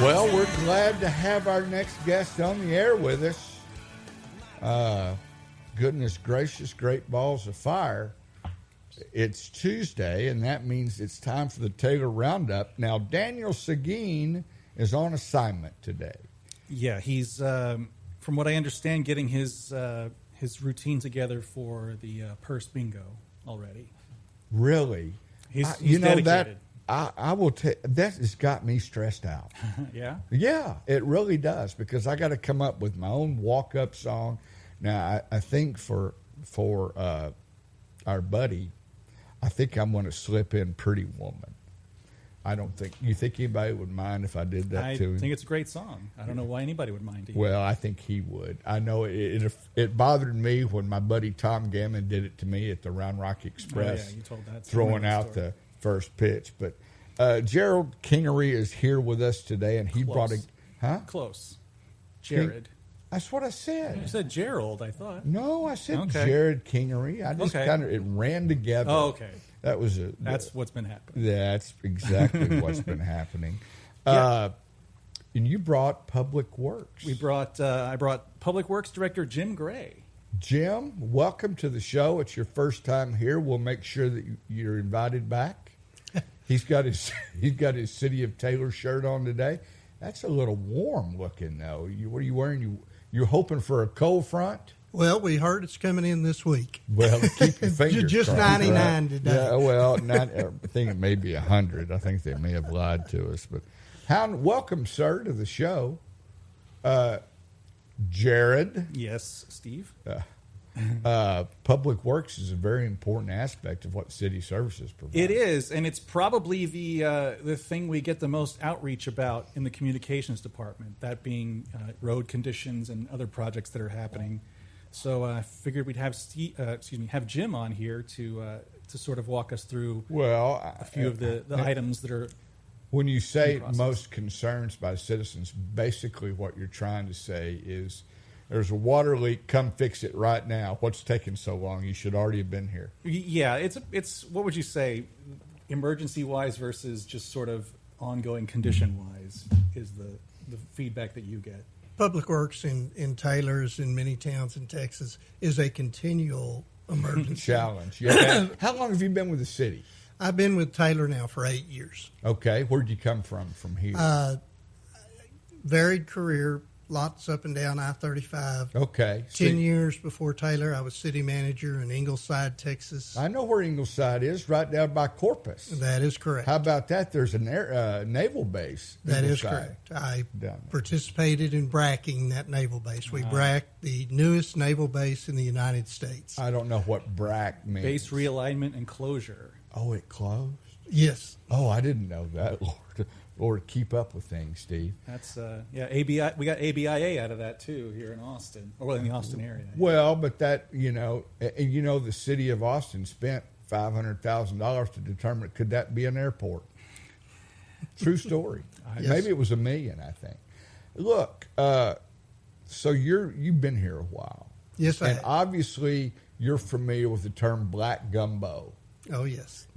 Well, we're glad to have our next guest on the air with us. Goodness gracious, great balls of fire. It's Tuesday, and that means it's time for the Taylor Roundup. Now, Daniel Seguin is on assignment today. Yeah, he's, from what I understand, getting his routine together for the purse bingo already. Really? He's That dedicated. I will tell that has got me stressed out. Yeah? Yeah, it really does, because I got to come up with my own walk-up song. Now, I think for our buddy, I think I'm going to slip in Pretty Woman. You think anybody would mind if I did that to him? I think it's a great song. I don't know why anybody would mind it. Well, I think he would. I know it bothered me when my buddy Tom Gammon did it to me at the Round Rock Express. Oh, yeah, you told that. Throwing out the first pitch. But Jerrod Kingery is here with us today, and he brought a... Huh? Close. Jerrod. That's what I said. You said Jerrod, I thought. No, I said Okay. Jerrod Kingery. I just it ran together. Oh, okay. That's what's been happening. That's exactly what's been happening. Yeah. And you brought Public Works. I brought Public Works Director Jim Gray. Jim, welcome to the show. It's your first time here. We'll make sure that you're invited back. He's got his City of Taylor shirt on today. That's a little warm looking though. What are you wearing? You're hoping for a cold front? Well, we heard it's coming in this week. Well, keep your fingers just crossed, 99 right? today. Yeah, well, I think it may be 100. I think they may have lied to us. But welcome, sir, to the show. Jerrod. Yes, Steve. Public Works is a very important aspect of what city services provide. It is, and it's probably the thing we get the most outreach about in the communications department, that being road conditions and other projects that are happening. So I figured we'd have have Jim on here to sort of walk us through a few of the items that are. When you say most concerns by citizens, basically what you're trying to say is there's a water leak, come fix it right now. What's taking so long? You should already have been here. Yeah, it's what would you say, emergency-wise versus just sort of ongoing condition-wise is the feedback that you get. Public Works in Taylor's in many towns in Texas is a continual emergency challenge. Yeah. How long have you been with the city? I've been with Taylor now for 8 years. Okay. Where'd you come from here? Varied career, lots up and down I-35. Okay. 10 years before Taylor, I was city manager in Ingleside, Texas. I know where Ingleside is, right down by Corpus. That is correct. How about that? There's a naval base. That is Ingleside. correct. I participated in bracking that naval base. We bracked the newest naval base in the United States. I don't know what brack means. Base realignment and closure. Oh, it closed? Yes. Oh, I didn't know that, Lord, keep up with things, Steve. That's ABI. We got ABIA out of that too here in Austin, or in the Austin area. Well, but that the city of Austin spent $500,000 to determine could that be an airport. True story. Yes. Maybe it was $1 million. I think. Look, so you've been here a while. Yes, I and have. Obviously you're familiar with the term black gumbo. Oh, yes.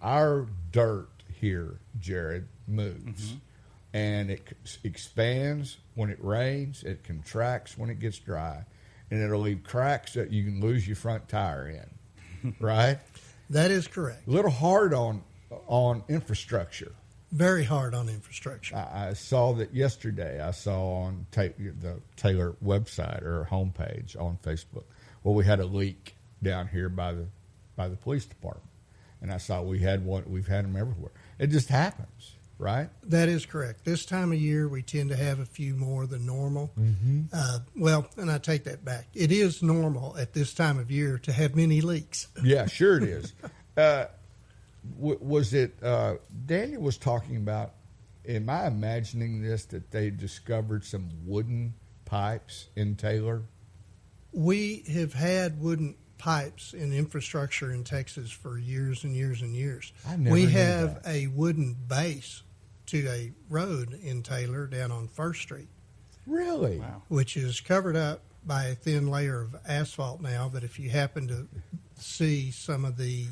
Our dirt here, Jerrod, moves. And it expands when it rains. It contracts when it gets dry. And it'll leave cracks that you can lose your front tire in. Right? That is correct. A little hard on infrastructure. Very hard on infrastructure. I saw that yesterday. I saw on the Taylor website or homepage on Facebook. Well, we had a leak down here by the police department, and I saw we've had them everywhere. It just happens, right? That is correct. This time of year, we tend to have a few more than normal. And I take that back. It is normal at this time of year to have many leaks. Yeah, sure it is. Was it Daniel was talking about? Am I imagining this that they discovered some wooden pipes in Taylor? We have had wooden pipes in infrastructure in Texas for years and years and years. We have a wooden base to a road in Taylor down on First Street. Really? Wow. Which is covered up by a thin layer of asphalt now, but if you happen to see some of the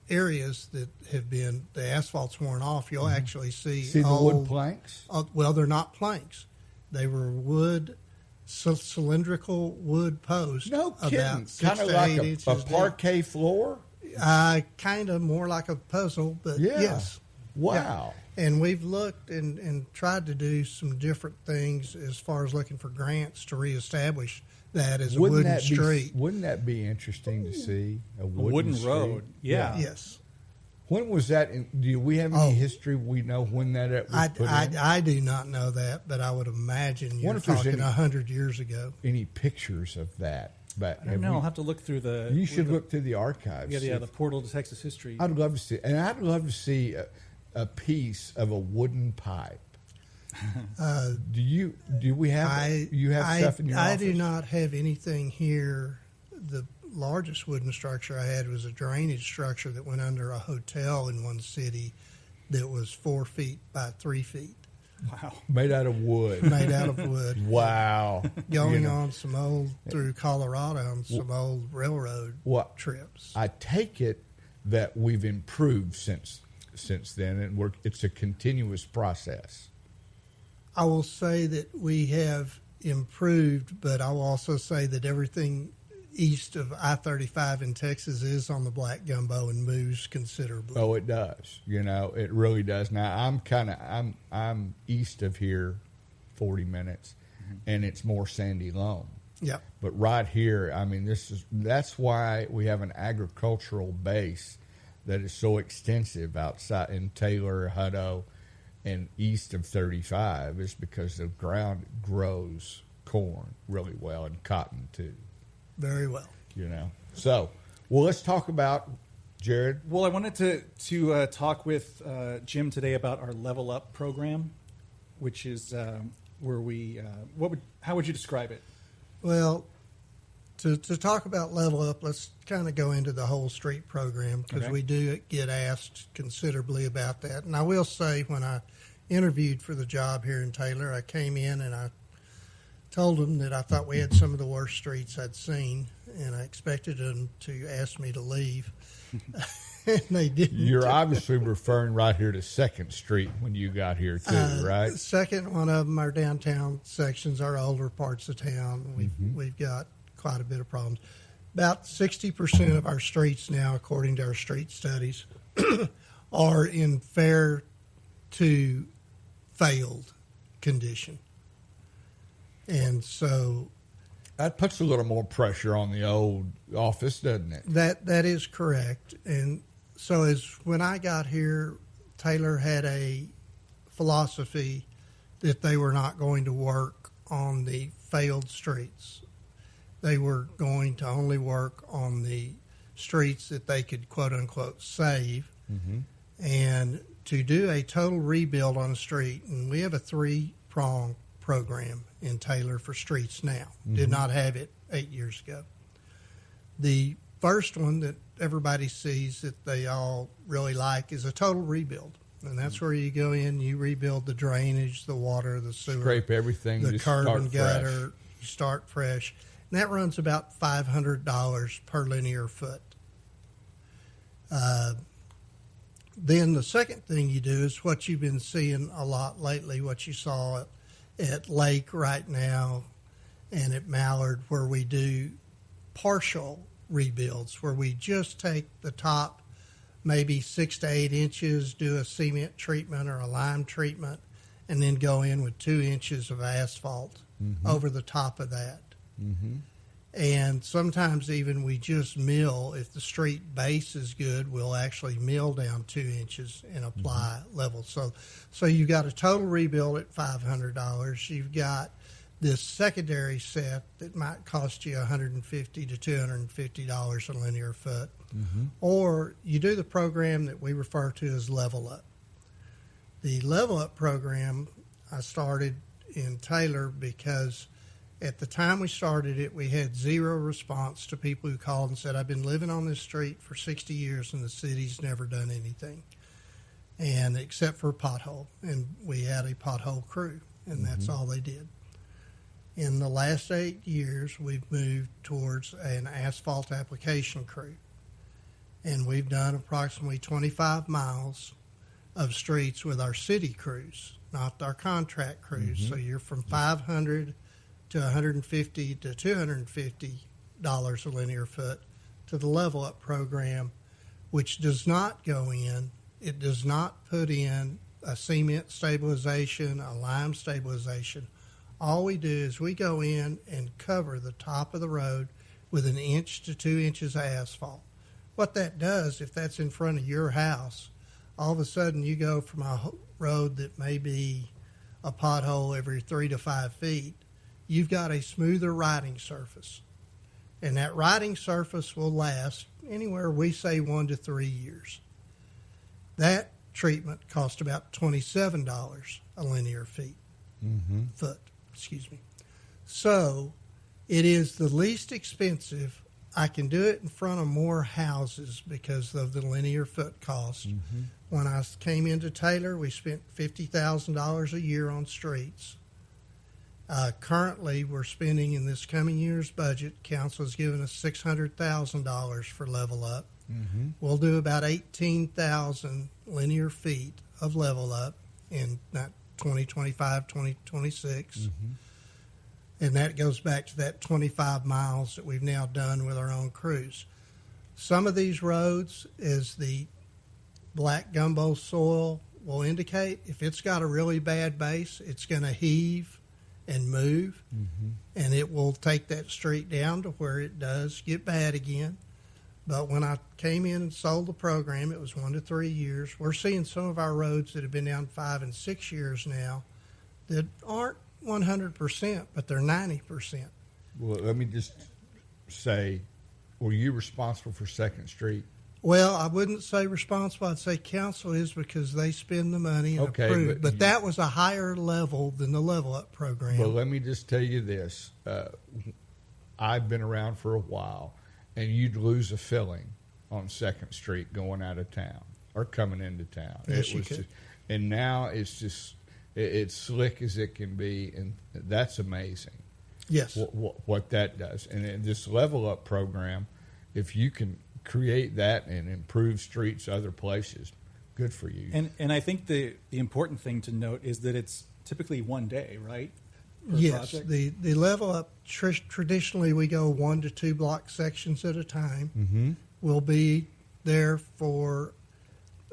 areas that have been the asphalt's worn off, you'll actually see the wood planks. Well, they're not planks; they were wood, cylindrical wood posts. No kidding, about 6 kind of to like 8 a inches parquet floor. Kind of more like a puzzle, but Yeah. yes. Wow. Yeah. And we've looked and tried to do some different things as far as looking for grants to reestablish that as a wooden street. Wouldn't that be interesting to see? A wooden street? road. Yeah. Yes. When was that? Do we have any history? We know when that was put in? I do not know that, but I would imagine you're talking 100 years ago. Any pictures of that? But I don't know. I'll have to look through the. You should look through the archives. Yeah, the portal to Texas history. I'd love to see, and I'd love to see a piece of a wooden pipe. Do we have? You have stuff in your office? I do not have anything here. The largest wooden structure I had was a drainage structure that went under a hotel in one city that was 4 feet by 3 feet. Wow. Made out of wood. Made out of wood. Wow. Going on some old, through Colorado on some old railroad trips. I take it that we've improved since then, and it's a continuous process. I will say that we have improved, but I will also say that everything east of I-35 in Texas is on the black gumbo and moves considerably. Oh, it does. It really does. Now, I'm east of here 40 minutes, and it's more sandy loam. Yeah. But right here, I mean, that's why we have an agricultural base that is so extensive outside in Taylor, Hutto, and east of 35 is because the ground grows corn really well and cotton too. Very well. So, let's talk about Jerrod. Well, I wanted to talk with Jim today about our Level Up program, which is where we how would you describe it? Well, to talk about Level Up, let's kind of go into the whole street program because we do get asked considerably about that. And I will say, when I interviewed for the job here in Taylor, I came in and I told them that I thought we had some of the worst streets I'd seen, and I expected them to ask me to leave, and they didn't. You're obviously referring right here to 2nd Street when you got here too, right? Second one of them, our downtown sections, our older parts of town. We've got quite a bit of problems. About 60% of our streets now, according to our street studies, are in fair to failed condition. And so that puts a little more pressure on the old office, doesn't it? That is correct. And so when I got here, Taylor had a philosophy that they were not going to work on the failed streets. They were going to only work on the streets that they could, quote unquote, save. And to do a total rebuild on a street, and we have a 3-prong program in Taylor for streets now. Did not have it 8 years ago. The first one that everybody sees that they all really like is a total rebuild. And that's where you go in, you rebuild the drainage, the water, the sewer. Scrape everything, the just curb start and gutter. You start fresh. And that runs about $500 per linear foot. Then the second thing you do is what you've been seeing a lot lately, what you saw at Lake right now and at Mallard, where we do partial rebuilds, where we just take the top maybe 6 to 8 inches, do a cement treatment or a lime treatment, and then go in with 2 inches of asphalt over the top of that. And sometimes even we just mill. If the street base is good, we'll actually mill down 2 inches and apply level. So you've got a total rebuild at $500. You've got this secondary set that might cost you $150 to $250 a linear foot. Or you do the program that we refer to as Level Up. The Level Up program I started in Taylor because at the time we started it, we had zero response to people who called and said, I've been living on this street for 60 years and the city's never done anything, and except for a pothole. And we had a pothole crew, and that's all they did. In the last 8 years, we've moved towards an asphalt application crew. and we've done approximately 25 miles of streets with our city crews, not our contract crews. So you're from $500 to $150 to $250 a linear foot to the Level Up program, which does not go in. It does not put in a cement stabilization, a lime stabilization. All we do is we go in and cover the top of the road with 1 inch to 2 inches of asphalt. What that does, if that's in front of your house, all of a sudden you go from a road that may be a pothole every 3 to 5 feet, you've got a smoother riding surface. And that riding surface will last anywhere, we say, 1 to 3 years. That treatment cost about $27 a linear foot. So it is the least expensive. I can do it in front of more houses because of the linear foot cost. When I came into Taylor, we spent $50,000 a year on streets. Currently, we're spending in this coming year's budget, council has given us $600,000 for Level Up. We'll do about 18,000 linear feet of Level Up in that 2025, 2026. And that goes back to that 25 miles that we've now done with our own crews. Some of these roads, as the black gumbo soil will indicate, if it's got a really bad base, it's going to heave and move, and it will take that street down to where it does get bad again. But when I came in and sold the program, it was 1 to 3 years. We're seeing some of our roads that have been down 5 and 6 years now that aren't 100%, but they're 90%. Well, let me just say, were you responsible for 2nd Street? Well, I wouldn't say responsible. I'd say council is because they spend the money and approve. But that was a higher level than the Level Up program. Well, let me just tell you this. I've been around for a while, and you'd lose a filling on 2nd Street going out of town or coming into town. Yes, you could. And now it's just, it's slick as it can be, and that's amazing. Yes. What that does. And in this Level Up program, if you can create that and improve streets other places, good for you. And I think the important thing to note is that it's typically 1 day, right? Yes, the Level Up, traditionally we go 1 to 2 block sections at a time. We'll be there for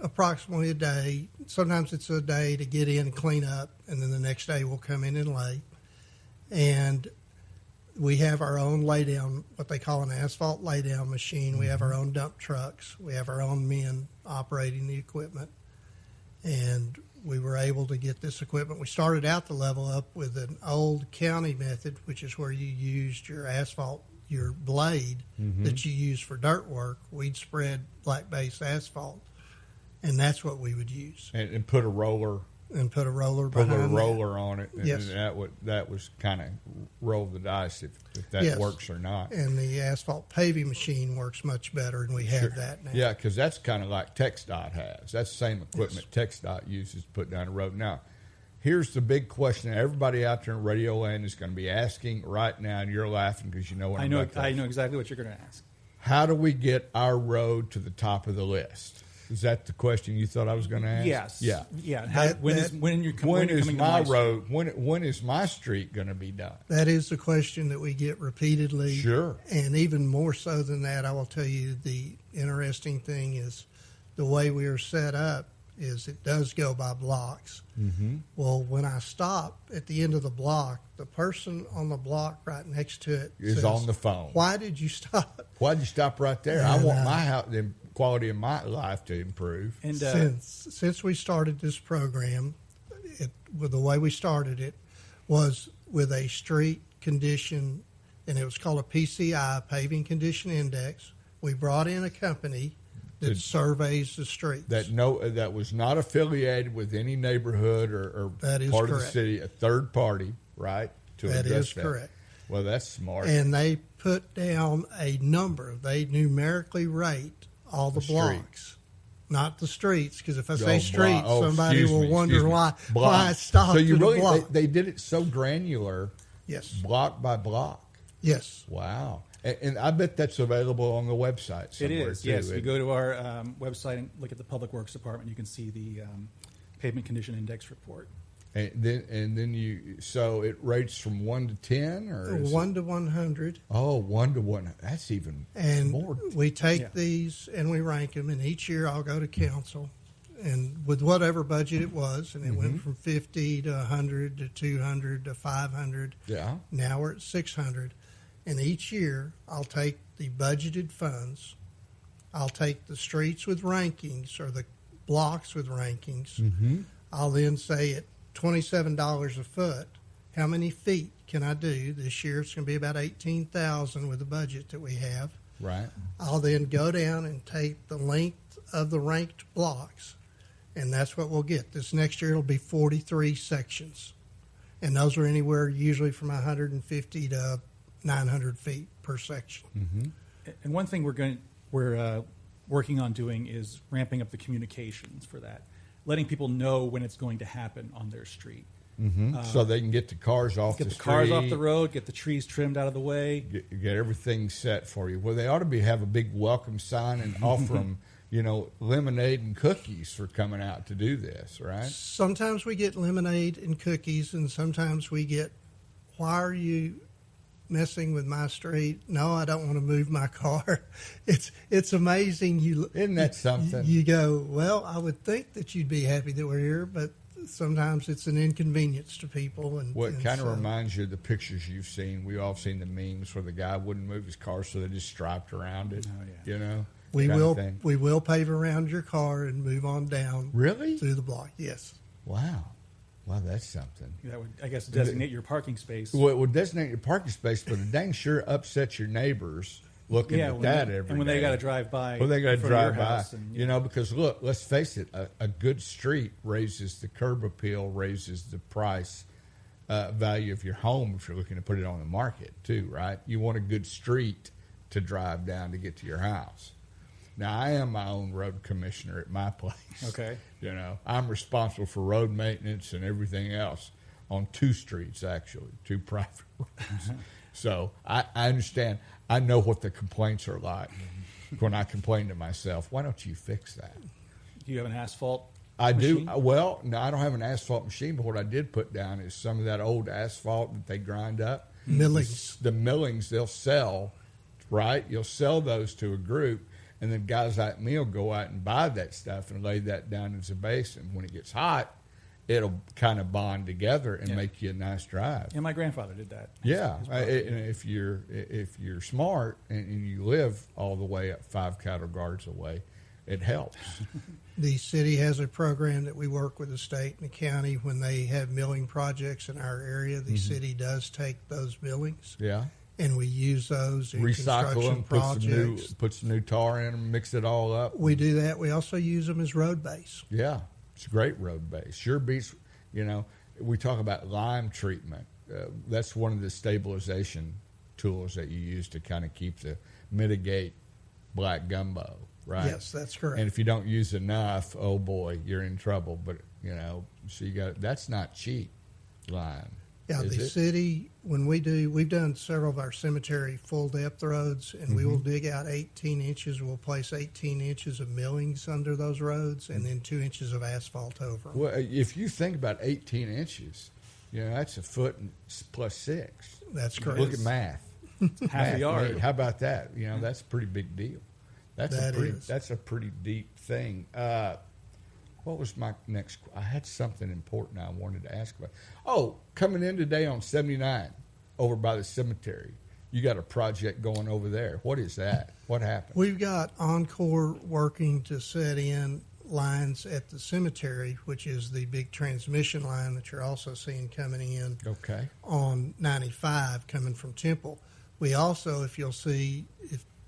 approximately a day. Sometimes it's a day to get in and clean up, and then the next day we'll come in and lay. And we have our own laydown, what they call an asphalt laydown machine. We have our own dump trucks. We have our own men operating the equipment. And we were able to get this equipment. We started out the Level Up with an old county method, which is where you used your asphalt, your blade that you use for dirt work. We'd spread black base asphalt, and that's what we would use. And put a roller. And put a roller behind it. Put a roller on it. And yes. That was kind of roll the dice if that yes. works or not. And the asphalt paving machine works much better, and we have that now. Yeah, because that's kind of like TxDOT has. That's the same equipment TxDOT uses to put down the road. Now, here's the big question that everybody out there in Radio Land is going to be asking right now, and you're laughing because you know what I know exactly what you're going to ask. How do we get our road to the top of the list? Is that the question you thought I was going to ask? Yes. Yeah. When is my road? When is my street going to be done? That is the question that we get repeatedly. Sure. And even more so than that, I will tell you the interesting thing is the way we are set up is it does go by blocks. Well, when I stop at the end of the block, the person on the block right next to it is on the phone. Why did you stop? Why did you stop right there? I want my house, the quality of my life to improve. And since we started this program, with the way we started it was with a street condition, and it was called a PCI, Paving Condition Index. We brought in a company that surveys the streets. That was not affiliated with any neighborhood or that is part correct. of the city, a third party, right? That is correct. Well, that's smart. And they put down a number. They numerically rate all the blocks, not the streets. Because if I say streets, somebody will wonder why I stopped so you at really, a block. They did it so granular. Yes. Block by block. Yes. Wow. And I bet that's available on the website somewhere. It is, too. yes. If you go to our website and look at the Public Works Department, you can see the Pavement Condition Index report. And then so it rates from 1 to 10, or 1 to 100. Oh, 1 to 1. That's even and more. We take these and we rank them, and each year I'll go to council, and with whatever budget it was, and it went from 50 to 100 to 200 to 500. Yeah. Now we're at 600, and each year I'll take the budgeted funds, I'll take the streets with rankings or the blocks with rankings. I'll then say at $27 a foot, how many feet can I do? This year it's going to be about 18,000 with the budget that we have. Right. I'll then go down and take the length of the ranked blocks, and that's what we'll get. This next year it'll be 43 sections, and those are anywhere usually from 150 to 900 feet per section. And one thing we're working on doing is ramping up the communications for that, letting people know when it's going to happen on their street. So they can get the cars off the street. Get the cars off the road, get the trees trimmed out of the way. Get everything set for you. Well, they ought to have a big welcome sign and offer them, lemonade and cookies for coming out to do this, right? Sometimes we get lemonade and cookies, and sometimes we get, why are you messing with my street? No, I don't want to move my car. It's amazing. Isn't that something? You go, well, I would think that you'd be happy that we're here, but sometimes it's an inconvenience to people. And it kind of reminds you of the pictures you've seen. We've all seen the memes where the guy wouldn't move his car, so they just striped around it. Oh, yeah. We will pave around your car and move on down. Really? Through the block, yes. Wow. Wow, that's something. That would, I guess, designate your parking space. Well, it would designate your parking space, but it dang sure upsets your neighbors looking at that every day. And when they got to drive by. Well, they got to drive by. And, because look, let's face it, a good street raises the curb appeal, raises the price value of your home if you're looking to put it on the market too, right? You want a good street to drive down to get to your house. Now, I am my own road commissioner at my place. Okay. I'm responsible for road maintenance and everything else on 2 streets, actually, 2 private roads. So I understand. I know what the complaints are like when I complain to myself, why don't you fix that? Do you have an asphalt machine? do. Well, no, I don't have an asphalt machine, but what I did put down is some of that old asphalt that they grind up. Millings. The millings they'll sell, right? You'll sell those to a group. And then guys like me will go out and buy that stuff and lay that down as a base. And when it gets hot, it'll kind of bond together and make you a nice drive. And my grandfather did that. And if you're smart and you live all the way up 5 cattle guards away, it helps. The city has a program that we work with the state and the county when they have milling projects in our area. The city does take those millings. Yeah. And we use those in recycle construction them, projects. put some new tar in them, mix it all up. We do that. We also use them as road base. Yeah, it's a great road base. Sure beats, we talk about lime treatment. That's one of the stabilization tools that you use to kind of mitigate black gumbo, right? Yes, that's correct. And if you don't use enough, oh boy, you're in trouble. But, so that's not cheap, lime. Yeah, city, when we've done several of our cemetery full depth roads, and we will dig out 18 inches. We'll place 18 inches of millings under those roads and then 2 inches of asphalt over them. Well, if you think about 18 inches, that's a foot plus 6. That's correct. Look at math. Half a yard. How about that? That's a pretty big deal. That's a pretty deep thing. What was my next? I had something important I wanted to ask about. Oh, coming in today on 79 over by the cemetery. You got a project going over there. What is that? What happened? We've got Encore working to set in lines at the cemetery, which is the big transmission line that you're also seeing coming in on 95 coming from Temple. We also, if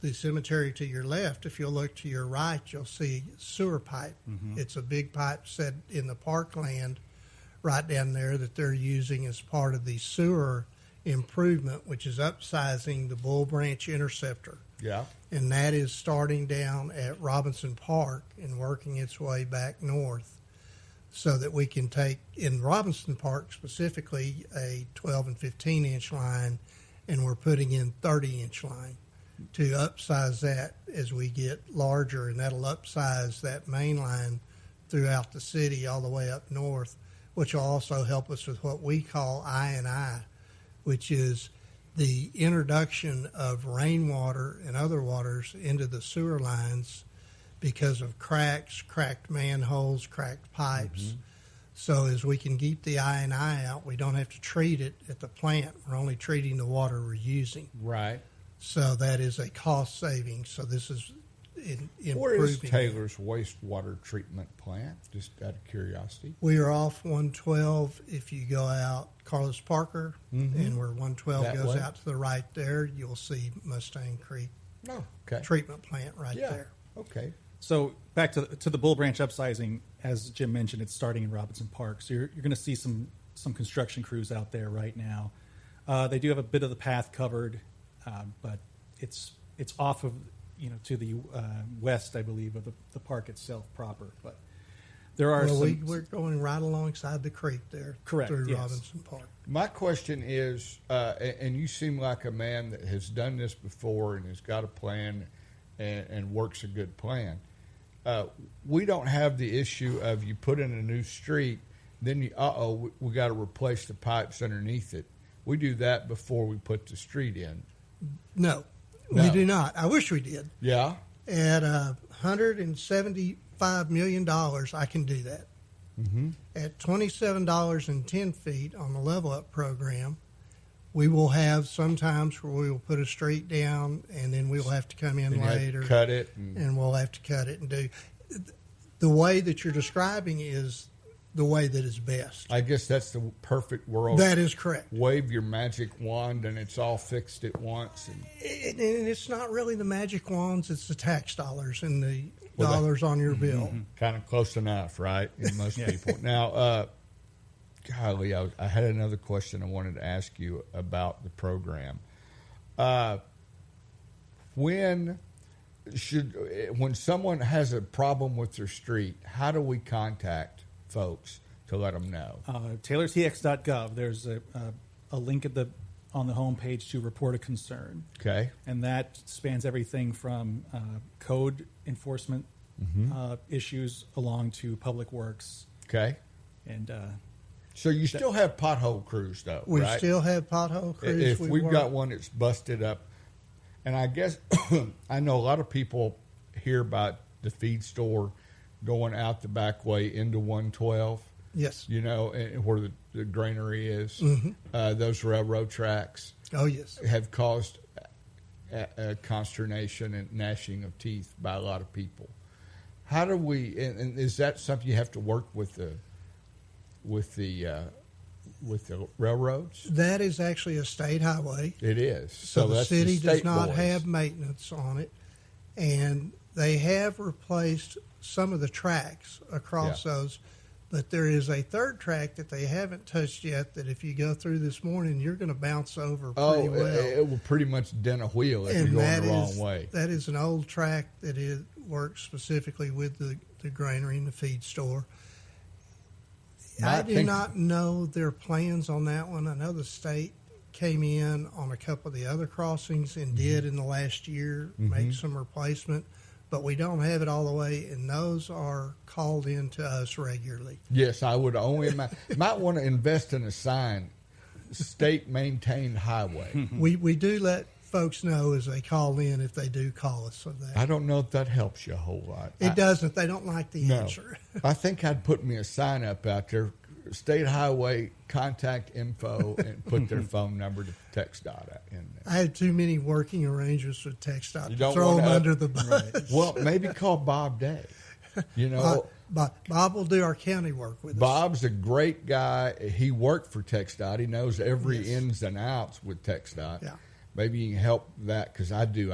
the cemetery to your left, if you'll look to your right, you'll see sewer pipe. It's a big pipe set in the parkland right down there that they're using as part of the sewer improvement, which is upsizing the Bull Branch Interceptor. Yeah. And that is starting down at Robinson Park and working its way back north so that we can take, in Robinson Park specifically, a 12 and 15-inch line, and we're putting in 30-inch line. to upsize that as we get larger, and that'll upsize that main line throughout the city all the way up north, which will also help us with what we call I&I, which is the introduction of rainwater and other waters into the sewer lines because of cracks, cracked manholes, cracked pipes. Mm-hmm. So as we can keep the I&I out, we don't have to treat it at the plant. We're only treating the water we're using. Right. So that is a cost saving. So this is improving. Where is Taylor's wastewater treatment plant? Just out of curiosity. We are off 112 if you go out Carlos Parker, and where 112 that goes way out to the right there, you'll see Mustang Creek treatment plant right there. Okay. So back to the Bull Branch upsizing, as Jim mentioned, it's starting in Robinson Park. So you're going to see some construction crews out there right now. They do have a bit of the path covered, but it's off of, to the west, I believe, of the park itself proper. But there are we're going right alongside the creek there. Correct. Through yes. Robinson Park. My question is, and you seem like a man that has done this before and has got a plan and works a good plan. We don't have the issue of you put in a new street, then we got to replace the pipes underneath it. We do that before we put the street in. No, we do not. I wish we did. Yeah. At $175 million, I can do that. Mm-hmm. At $27.10 on the Level Up program, we will have sometimes where we will put a street down, and then we'll have to come in later, cut it, and we'll have to cut it and do. The way that you're describing is the way that is best. I guess that's the perfect world. That is correct. Wave your magic wand, and it's all fixed at once. And it's not really the magic wands; it's the tax dollars and the dollars on your bill. Kind of close enough, right? In most people. Now, golly, I had another question I wanted to ask you about the program. When someone has a problem with their street, how do we contact folks to let them know? TaylorTX.gov. There's a link on the homepage to report a concern. Okay. And that spans everything from code enforcement issues along to public works. Okay. And so you still have pothole crews, though, we right? still have pothole crews. If we've got one that's busted up, and I guess I know a lot of people hear about the feed store going out the back way into 112. Yes. Where the granary is. Those railroad tracks. Oh, yes. Have caused consternation and gnashing of teeth by a lot of people. How do we? And is that something you have to work with the railroads? That is actually a state highway. It is. So the city does not have maintenance on it, and they have replaced some of the tracks across those. But there is a third track that they haven't touched yet that if you go through this morning, you're going to bounce over pretty well. It will pretty much dent a wheel if you're going the wrong way. That is an old track that works specifically with the granary and the feed store. I do not know their plans on that one. I know the state came in on a couple of the other crossings and did in the last year make some replacement. But we don't have it all the way, and those are called in to us regularly. Yes, I would only might want to invest in a sign, state-maintained highway. We do let folks know as they call in if they do call us for that. I don't know if that helps you a whole lot. It doesn't. They don't like the answer. I think I'd put me a sign up out there, state highway contact info, and put their phone number to TxDOT in there. I had too many working arrangements with TxDOT to throw them under the bus. Right. Well, maybe call Bob Day. Bob will do our county work with us. Bob's a great guy. He worked for TxDOT. He knows every ins and outs with TxDOT. Yeah. Maybe you can help that because I do.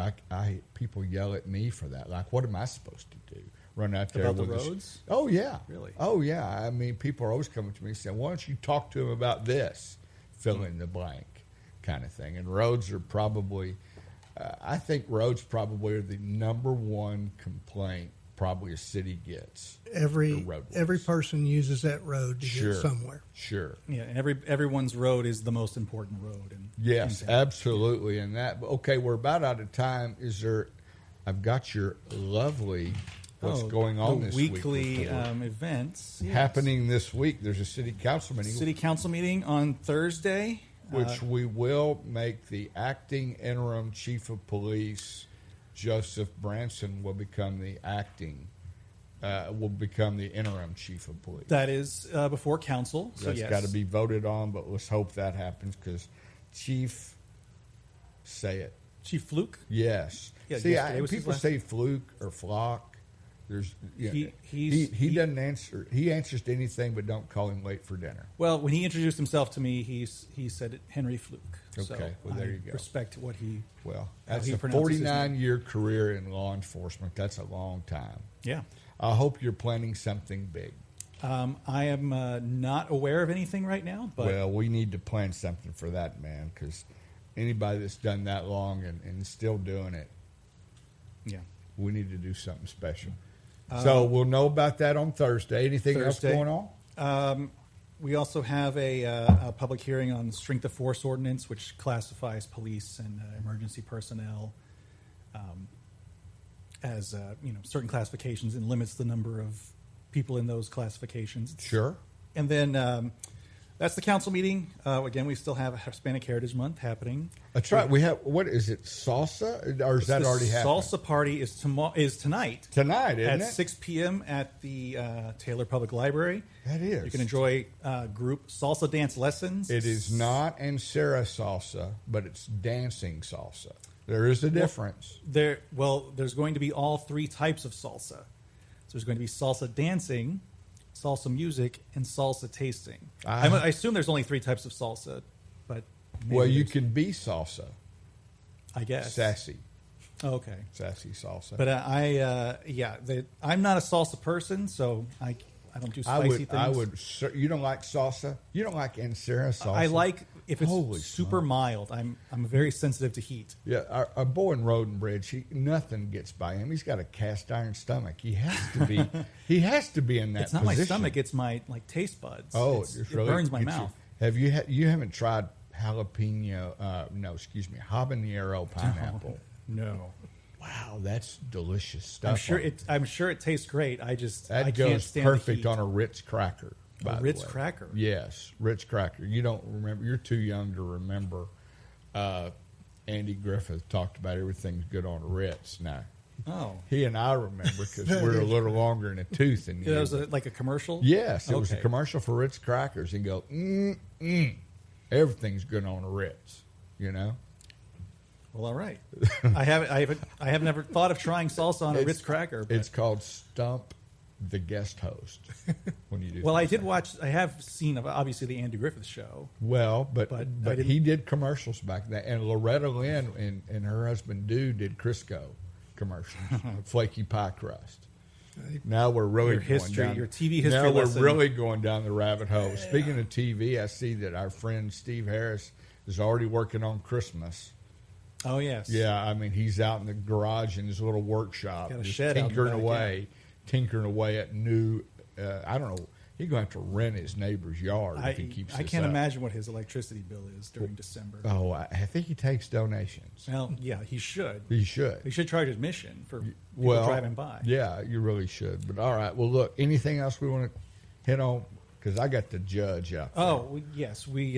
People yell at me for that. Like, what am I supposed to do? Run out there about with the roads? Oh yeah, really? Oh yeah. I mean, people are always coming to me saying, "Why don't you talk to him about this?" Fill in the blank, kind of thing. And roads are probably, I think roads probably are the number one complaint probably a city gets. Every roadways. person uses that road to get somewhere. Sure. Yeah, and everyone's road is the most important road. Yes, absolutely. And that, okay, we're about out of time. I've got your lovely, what's going on this week? Weekly events. Yes. Happening this week. There's a city council meeting. City council meeting on Thursday. Which we will make the acting interim chief of police, Joseph Branson, will become the interim chief of police. That is before council. So That's got to be voted on, but let's hope that happens because Chief, say it. Chief Fluke? Yes. Yeah, see, people say Fluke or Flock. There's he doesn't answer. He answers to anything, but don't call him late for dinner. Well, when he introduced himself to me, he said Henry Fluke. Okay, so well there you go. Respect what he. Well, that's a 49-year career in law enforcement. That's a long time. Yeah. I hope you're planning something big. I am not aware of anything right now, but well, we need to plan something for that, man, because anybody that's done that long and still doing it, yeah, we need to do something special. So we'll know about that on Thursday. Anything else going on? We also have a public hearing on the strength of force ordinance, which classifies police and emergency personnel as certain classifications and limits the number of people in those classifications. Sure. And then that's the council meeting. Again, we still have Hispanic Heritage Month happening. That's right. We have, what is it, salsa? Or is that already happening? Salsa party is tonight. Tonight, isn't it? At 6 p.m. at the Taylor Public Library. That is. You can enjoy group salsa dance lessons. It is not Ancera salsa, but it's dancing salsa. There is a difference. There's going to be all three types of salsa. So there's going to be salsa dancing, salsa music, and salsa tasting. I assume there's only three types of salsa, but you can be salsa. I guess sassy. Okay, sassy salsa. But I'm not a salsa person, so I don't do spicy things. You don't like salsa? You don't like Ancera salsa? I like if it's super mild. I'm very sensitive to heat. Yeah, our boy in Roden Bridge, nothing gets by him. He's got a cast iron stomach. He has to be. He has to be in that. It's not position. my stomach. It's my taste buds. Oh, it burns my mouth. You haven't tried habanero pineapple? No. Wow, that's delicious stuff. I'm sure it tastes great. I can't stand perfect the heat. on a Ritz cracker. A Ritz cracker. Yes, Ritz cracker. You don't remember. You're too young to remember. Andy Griffith talked about everything's good on a Ritz. Now, he and I remember because we're a little longer in the tooth than you. It was like a commercial. Yes, it was a commercial for Ritz crackers. And go, everything's good on a Ritz. You know. Well, all right. I have never thought of trying salsa on a Ritz cracker. But. It's called Stump the Guest Host when you do. Well, I have seen obviously the Andy Griffith show. Well, but he did commercials back then, and Loretta Lynn and her husband did Crisco commercials, flaky pie crust. Now we're really your TV history. Now lesson. We're really going down the rabbit hole. Yeah. Speaking of TV, I see that our friend Steve Harris is already working on Christmas. Oh, yes. Yeah, I mean, he's out in the garage in his little workshop, just tinkering away at new, I don't know, he's going to have to rent his neighbor's yard if he keeps this I can't up. imagine what his electricity bill is during December. Oh, I think he takes donations. Well, yeah, he should. He should. He should charge admission for people driving by. Yeah, you really should. But all right, well, look, anything else we want to hit on? Because I got the judge out there. Oh, yes. We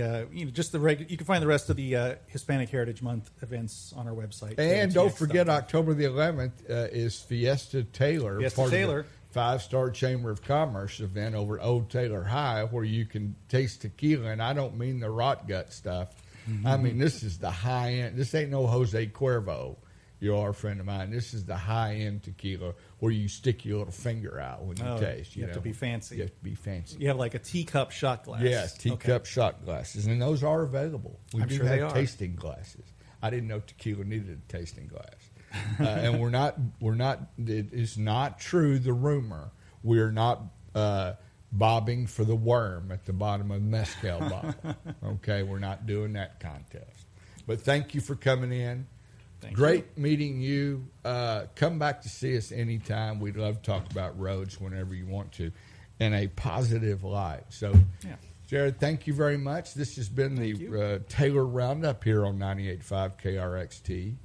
just the regular. You can find the rest of the Hispanic Heritage Month events on our website. And don't forget, October the 11th is Fiesta Taylor. Fiesta Taylor. 5-star Chamber of Commerce event over at Old Taylor High where you can taste tequila. And I don't mean the rot gut stuff. Mm-hmm. I mean, this is the high end. This ain't no Jose Cuervo. You are a friend of mine. This is the high-end tequila where you stick your little finger out when you taste. You have to be fancy. You have to be fancy. You have like a teacup shot glass. Yes, teacup shot glasses. And those are available. We do have tasting glasses. I didn't know tequila needed a tasting glass. And it is not true, the rumor. We're not bobbing for the worm at the bottom of the mezcal bottle. Okay, we're not doing that contest. But thank you for coming in. Great meeting you. Come back to see us anytime. We'd love to talk about roads whenever you want to in a positive light. So, Jerrod, thank you very much. This has been the Taylor Roundup here on 98.5 KRXT.